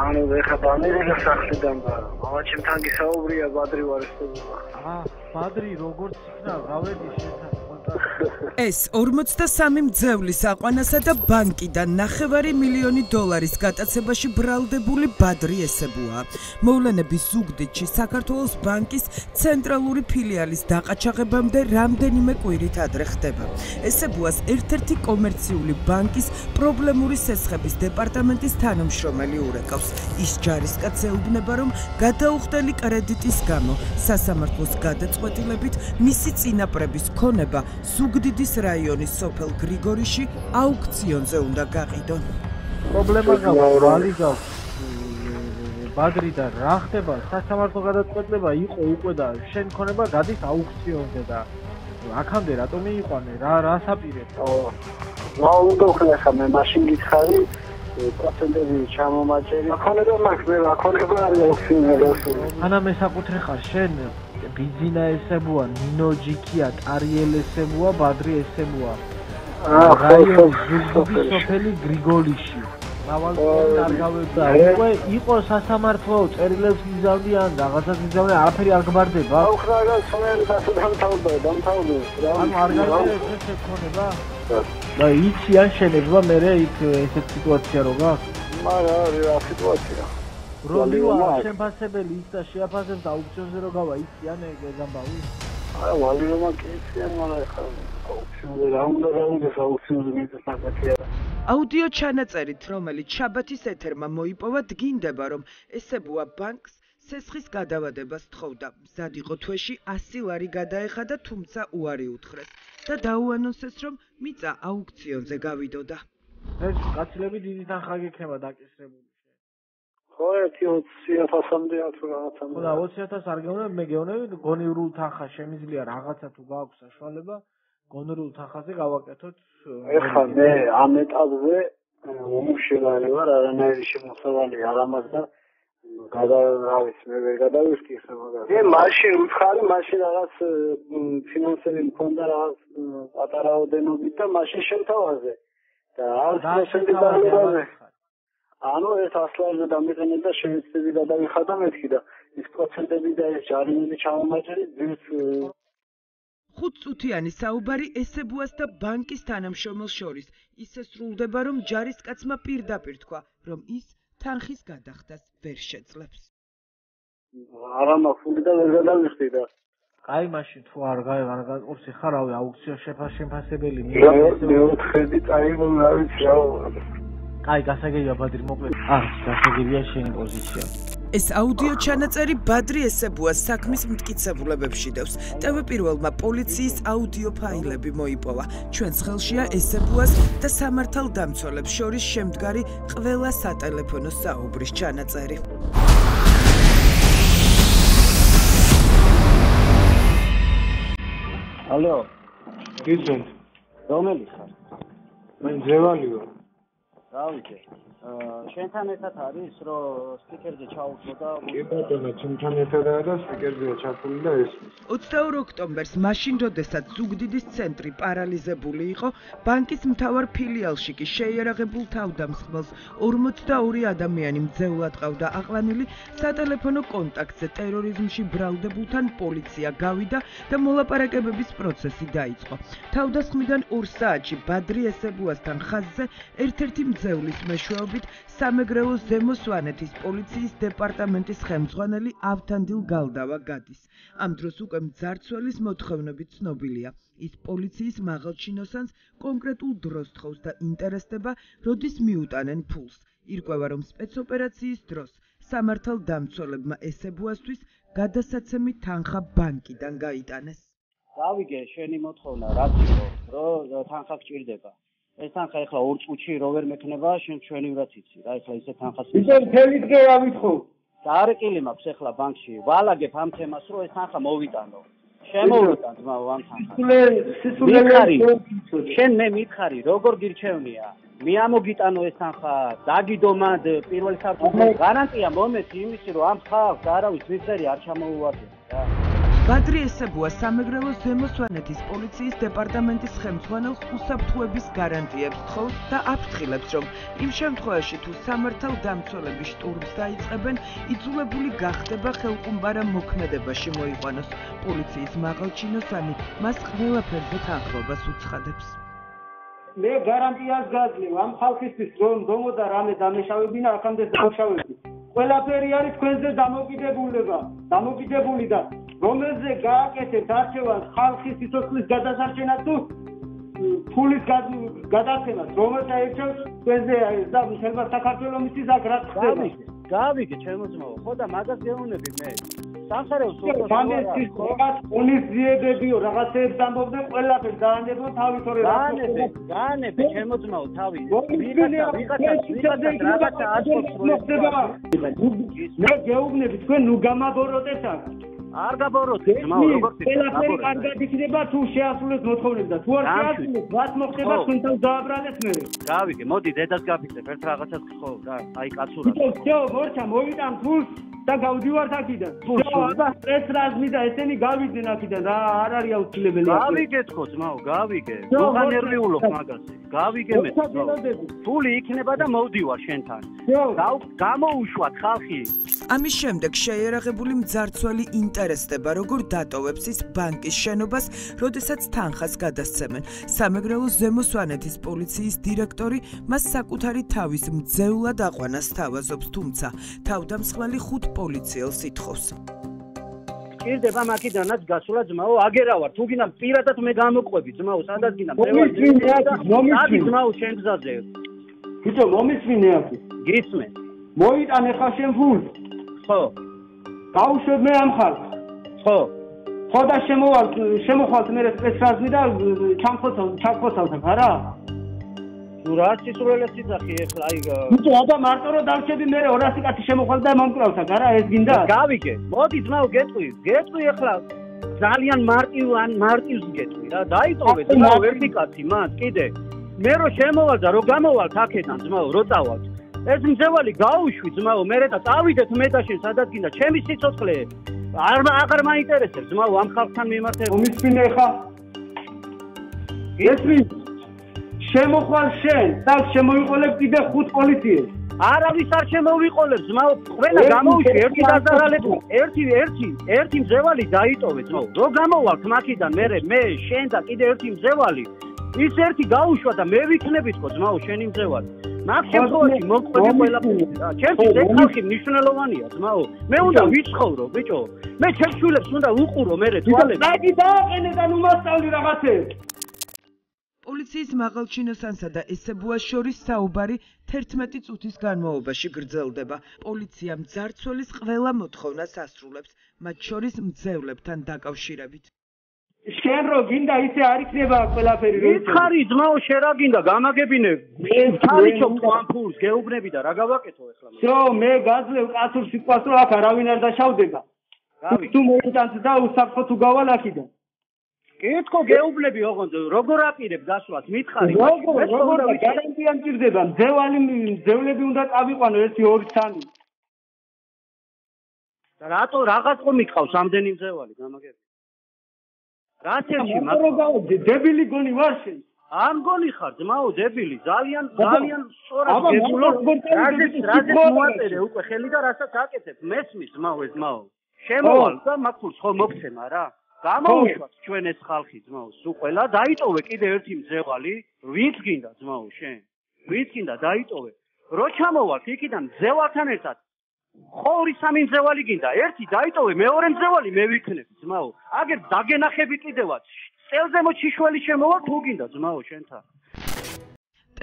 ანუ ეხლა ამერიკა სახლიდან მამაჩემ თან გისაუბრია ბადრი ვარ ესწავლა. ბადრი როგორც იქნა გავედი შენთან ეს 43 მძევლის აყვანასა და ბანკიდან $9 მილიონი გატაცებაში ბრალდებული ბადრი ესებუა. მოვლენების ზუგდიდში საქართველოს ბანკის ცენტრალური ფილიალის დაყაჩაღებამდე რამდენიმე კვირით ადრე ხდება. ესებუას ერთ-ერთი კომერციული ბანკის პრობლემური სესხების დეპარტამენტის თანამშრომელი ურეკავს. ის ჯარისკაცს ეუბნება, რომ გადაუხდელი კრედიტის გამო სასამართლოს გადაწყვეტილებით მისი წინაპრების ქონება ზუგდიდის რაიონის სოფელ გრიგორიში აუქციონზე უნდა გაყიდონ. პრობლემა გაქვს ბადრიდან რა ხდება სასამართლო გადაწყვეტილება იყო უკვე და შენ ქონება გადის აუქციონზე და აქამდე რატომ მიიყვანე რა საპირე? უნდა ხლეხა მე მაშინ გითხარი პროცენტები ჩამომაჭერი. ქონება მაქვს მე ქონება არის აუქციონზე გასული. ანა მე საკუთრე ხარ შენ ბიზინა ესებუა, ნინო ჯიქია, ტარიელ ესებუა, ბადრი ესებუა. რაიონის ზუგდიდის სოფელი გრიგოლიში. მავალწლები არ გავებდა. უკვე იყო სასამართლო წერილებს მიზავდიან, რაღაცას მიზავდიან, არაფერი არ გბარდება. აუხრა რა სომერი დამთავრდა. ანუ არ გაიგე ეს ქონება? და იცი ან შენებდა მე იქ ესეთ სიტუაცია რო გაქვს? მაგრამ რა სიტუაცია? როდივა შემფასებელი ის და შეაფასებს აუქციონზე რო გავა იცი ან ეგ ამბავი? არა ვალიომა კი იციან, მაგრამ ეხლა აუქციონზე რა უნდა აუქციონზე მიწასაკეთია. აუდიო ჩანაწერით, რომელიც შაბათის ეთერმა მოიპოვა, დგინდება, რომ ესებუა ბანკს სესხის გადავადებას თხოვდა. მზად იყო თვეში $100 გადაეხადა, თუმცა უარი უთხრეს და დაუანონსეს, რომ მიწა აუქციონზე გავიდოდა. ეს კაცლები დიდი თანხა გექნება დაკისრებული. ხო, 20,000-მდე თუ რაღაცა. ხო და 20,000 არ გეუბნები, მე გეუბნები გონივრულ თანხას შემიძლია რაღაცა თუ გააქვს საშუალება, გონივრულ თანხაზე გავაკეთოთ. ეხლა მე ამ ეტაპზე უმუშევარი ვარ, არანაირი შემოსავალი არ ამას და გადარავის მე ვერ გადავიხდი ხა მაგას. მე მაშინ უთხარი, მაშინ რაღაც ფინანსები მქონდა რაღაც პატარა ოდენობით და მაშინ შემთავაზე. და არ პროცენტი დაამერაზე. ანუ ეს 100-ლარზე დამიყენე და შევეცდები გადავიხადა მეთქი და ის პროცენტები და ეს ჯარიმები ჩამომაჭერი ძირს 5 წუთიანი საუბარი ესებუას და ბანკის თანამშრომელს შორის ისე სრულდება, რომ ჯარისკაცმა პირდაპირ თქვა, რომ ის თანხის გადახდას ვერ შეძლებს. არა მაქვს და ვერ გადავიხდი და აი მაშინ თუ არ გაიყურს ხარ რავი აუქციო შემფასებელი მეოთხედი წაიღო რა ვიცი რა. აი გასაგებია ბადრი მოკლედ. გასაგებია შენი პოზიცია. ეს აუდიო ჩანაწერი ბადრი ესებუას საქმის მტკიცებულებებში დევს. ტვ1-მა პოლიციის აუდიო ფაილები მოიპოვა. ჩვენს ხელშია ესებუას და სამართალდამცველებს შორის შემდგარი ყველა სატელეფონო საუბრის ჩანაწერი. ალო, გიცნობ? რომელი ხარ? მე ძევალი ვარ. რა ვიცი. შენთან ერთად არის, რომ სპიკერზე ჩაუხმო და კი ბატონო, ჩემთან ერთადაა და სპიკერზეა ჩართული და ესმის. 22 ოქტომბერს, მაშინ როდესაც ზუგდიდის ცენტრი პარალიზებული იყო, ბანკის მთავარ ფილიალში კი შეიარაღებულ თავდამსხმელს 42 ადამიანი მძევლად ყავდა აყლანილი, სატელეფონო კონტაქტზე ტერორიზმში ბრალდებულთან პოლიცია გავიდა და მოლაპარაკებების პროცესი დაიწყო. თავდასხმიდან 2 საათში ბადრი ესებუასთან ხაზზე ერთ-ერთი მძევლის მეშვეობით სამეგრელოს ზემო სვანეთის პოლიციის დეპარტამენტის ხელმძღვანელი ავთანდილ გალდავა გადის. ამ დროს უკვე მძარცველის მოთხოვნებით ცნობილია. ის პოლიციის მაღალჩინოსანს კონკრეტულ დროს თხოვს და ინტერესდება, როდის მიუტანენ ფულს. ირკვევა, რომ სპეცოპერაციის დროს სამართალდამცველებმა ესებუასთვის გადასაცემი თანხა ბანკიდან გაიტანეს. გავიგე შენი მოთხოვნა რაც იყო, რომ თანხა გჭირდება. ეს თანხა ეხლა 2 წუთში რო ვერ მექნება, შენ ჩვენივრად იცი რა, ეხლა ისე თანხას ისე მთელი დღე რა ვითხოვ? დარეკილი მაქვს ეხლა ბანკში. ვალაგებ ამ თემას, რომ ეს თანხა მოვიტანო. შემოვიტან ძმა ამ თანხას. მითხარი, შენ მე მითხარი, როგორ გირჩევნია? მე ამოგიტანო ეს თანხა, დაგიდო მანდ პირველ სართულზე. გარანტია მომეცი იმისი, რომ ამ ხალხს არავის მიღწერი არ ჩამოუვარდება რა. ბადრი ესებუა სამეგრელოს ზემო სვანეთის პოლიციის დეპარტამენტის ხელმძღვანელს უსაფრთხოების გარანტიებს თხოვს და აფრთხილებს, რომ იმ შემთხვევაში თუ სამართალდამცველები შტურმს დაიწყებენ, იძულებული გახდება ხელყუმბარა მოქმედებაში მოიყვანოს. პოლიციის მაღალჩინოსანი მას ყველაფერზე თანხმობას უცხადებს. მე გარანტიას გაძლევ ამ ხალხისთვის, რომ დომოდა რამე დამეშავებინა აქამდე დამშავებდი. ყველაფერი არის თქვენზე დამოკიდებული და რომელზე გააკეთებთ არჩევანს ხალხის სიცოცხლის გადასარჩენად თუ ფულის გადაცემას, რომელთა ერჩევს თქვენზე და მთელმა საქართველოს აქ რაც ხდება. გავიგე ჩემო ძმაო, ხო და მაგას გეუბნები მე. სამხარეოს რაღაც უნიზიებებიო, რაღაცებს ამბობდნენ, ყველაფერს დაანებო თავით ორი გაანებე ჩემო ძმაო თავი. ვიღაცა აშკარს მე გეუბნები თქვენ ნუ გამაბოროტეთ აქ. არ გაბოროტეთ ძმაო, როგორც ყველაფერი კარგად იქნება თუ შეასრულეთ მოთხოვნები და თუ არ შეასრულეთ, რაც მოხდება თქვენ თავს დააბრალეთ მე. გავიგე, მოდი დედას გაფიქრებ, ერთ რაღაცას ხო და აი კაცურად. ვთო, მორჩა მოვიტან ფულს და გავდივართ აქიდან. აბა ეს რაზმი და ესენი გავიდნენ აქიდან და არ არის აუცილებელი. გავიგეთ ხო ძმაო, გავიგე. უღან ნერვიულობ მაგაზე. გავიგე მე. ფული იქნება და მოვდივარ შენთან. გამოუშვათ ხალხი. ამის შემდეგ შეიარაღებული მძარცველი ინტერესდება, როგორ დატოვებს ის ბანკის შენობას, როდესაც თანხას გადასცემენ. სამეგრელოს ზემო სვანეთის პოლიციის დირექტორი მას საკუთარი თავის მძევლად აყვანას თავაზობს, თუმცა თავდამსხმელი 5 პოლიციელს ითხოვს. გირდება მაქიდანაც გასულა ძმაო, აგერავარ, თუ გინდა პირადად მე გამოყვები ძმაო, სადაც გინდა. მომისმინე ძმაო შენ გზაზე. ბიჭო, მომისმინე აქ. გისმენ. მოიტანე ხა შენ ფულს. ხო. გავუშვებ მე ამ ხალხს. ხო. ხო და შემოხვალთ მე სპეცრაზმი და ჩამხოცავთ არა? ნუ რა სისულელეს იძახი ეხლა აი ბიჭო, აბა მარტო რომ დავშები მე 200 კაცი შემოხვალ და მომკრავთ არა ეს გინდა? გავიგე. მოდი ძმაო გეტყვი ეხლა ძალიან მარტივს გეტყვი რა. დაიტოვე ძმაო ერთი კაცი მას კიდე. მე რო შემოვალ და რო გამოვალთ აქედან ძმაო რო წავალთ. ეს მძევალი გაუშვი ძმაო, მე და წავიდეთ მე და შენ სადაც გინდა. ჩემი სიცოცხლე აღარ მაინტერესებს ძმაო ამ ხალხთან მიმართება. მომისმინე ხა. ესმი შემოხვალ შენ და შემოიყოლებ კიდე 5 პოლიციელს. არავის არ შემოვიყოლებ ძმაო, ყველა გამოუშვი ერთი დაზარალებული. ერთი მძევალი დაიტოვე ძმაო. რო გამოვალთ მაქიდან მე შენ და კიდე ერთი მძევალი. ის ერთი გაუშვა და მე ვიქნებით ხო ძმაო შენი მძევალი. მაგ შემთხვევაში მოყვები ყველაფერი რა. ჩემთვის ეს ხალხი მნიშვნელოვანია ძმაო. მე უნდა ვიცხოვრო ბიჭო. მე ჩემს შვილებს უნდა უყურო მე თვალებს. დაიდი დააყენე და ნუ მასწავლი რაღაცებს. პოლიციის მაღალჩინოსანსა და ესებუას შორის საუბარი 11 წუთის განმავლობაში გრძელდება. პოლიცია მძარცველის ყველა მოთხოვნას ასრულებს, მათ შორის მძევლებთან დაკავშირებით. შენ რო გინდა ისე არ იქნება ყველაფერი რო მითხარი ძმაო შენ რა გინდა გამაგებინე თავიჩობ ამ ფულს გეუბნები და რა გავაკეთო ახლა შო მე გაძლევ კაცურ სიტყვას რომ აქ არავინ არ დაშავდება თუ მოიტანთ და უსაფრთხო თუ გავალ აქიდან კითხო გეუბნები ოღონდ როგორ აპირებ გასვლას მითხარი როგორ გარანტია მჭირდება მძევლები უნდა წავიყვანო 1 2 3 რატო რაღაც ყო მიყავს ამდენი მძევალი გამაგები რაცებში მაგ დებილი გონი ვარ შენ არ მგონი ხარ ძმაო დებილი ძალიან სწორად გებულობ რაზეც მოაწერე უკვე ხელი და რასაც აკეთებ მესმის ძმაო ეს ძმაო შემოვალ და მაგ ხო მოგცემა რა გამოუშვათ ჩვენ ეს ხალხი ძმაო სულ ყველა დაიტოვე კიდე ერთი მძევალი ვინც გინდა ძმაო შენ ვინც გინდა დაიტოვე რო ჩამოვალთ იქიდან მძევალთან ერთად ხო 2-3 მძევალი გინდა ერთი დაიტოვე მეორე მძევალი მე ვიქნებ ძმაო აგერ დაგენახები კიდევაც წელზე მოჩიშველი შემოვა თუ გინდა ძმაო შენთან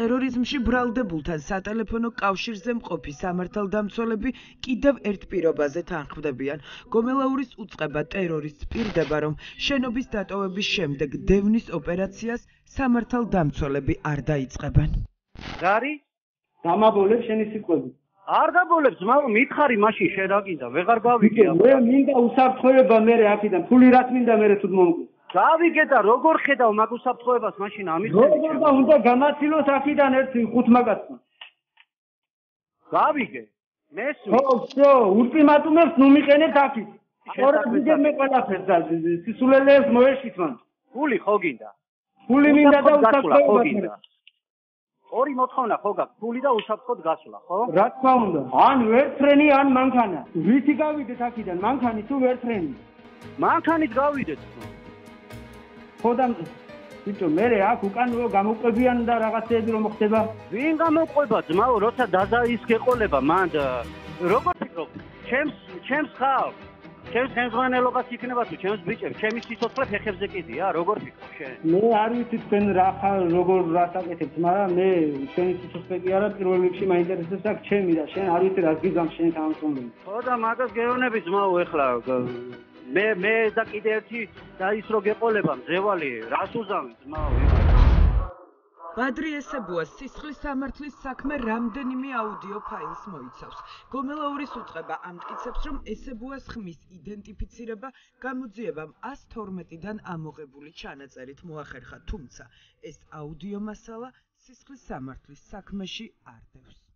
ტერორიზმში ბრალდებულთან სატელეფონო კავშირზე მყოფი სამართალდამცველები კიდევ ერთ პირობაზე თანხმდებიან. გომელაურის უწყება ტერორისტს პირდება, რომ შენობის დატოვების შემდეგ დევნის ოპერაციას სამართალდამცველები არ დაიწყებენ. გარი დამაბოლებ შენი სიტყვები. არ დაბოლებ ძმაო მითხარი მაშინ შენ რა გინდა ვეღარ გავიგე მე მინდა უსაფრთხოება მე აქიდან ფული რაც მინდა მე თუ მომკვი გავიგე და როგორ ხედავ მაგ უსაფრთხოებას მაშინ ამისები როგორ და უნდა გამაცილოს აქიდან ერთი 5 მაგაცმა გავიგე მესმის ხო ულტიმატუმებს ნუ მიყენეთ აქით ორამდე მე ყველაფერს და სისულელეებს მოეშით მან. ფული ხო გინდა? ფული მინდა და უსაფრთხოება გინდა. ორი მოთხოვნა ხო გაქვს? ფული და უსაფრთხოდ გასვლა, ხო? რა თქმა უნდა. ან ვერტფრენი, ან მანქანა. ვითი გავიდეთ აქიდან? მანქანი თუ ვერტფრენი? მანქანით გავიდეთ. ხო და ბიჭო, მე აქ უკან გამოყვებიან და რაღაცეები რომ ხდება. ვინ გამოყვება ძმაო, როცა დაზაის გეყოლება მან როგორ ფიქრობ? ჩემს ხალხს ჩემს ხელმძღვანელობას იქნება თუ ჩემს ბიჭებს, ჩემი სიცოცხლე ფეხებზე კიდია, როგორ ფიქრობ შენ? მე არ ვიცი თქვენ როგორ რასაკეთებთ, მაგრამ მე შენი სიცოცხლე კი არა, პირველ რიგში მაინტერესებს აქ ჩემი და შენ არ ვიცი რა გიგამ შენ თანამშრომლები. ხო და მაგას გეუბნები ძმაო ეხლა მე და კიდე ერთი და ის რო გეყოლება მძევალი, რას უზამი ძმაო? ბადრი ესებუას სისხლის სამართლის საქმე რამდენიმე აუდიო ფაილს მოიცავს. გომელაურის უწყება ამტკიცებს, რომ ესებუას ხმის იდენტიფიცირება გამოძიებამ 112-დან ამოღებული ჩანაწერით მოახერხა, თუმცა ეს აუდიო მასალა სისხლის სამართლის საქმეში არ დევს.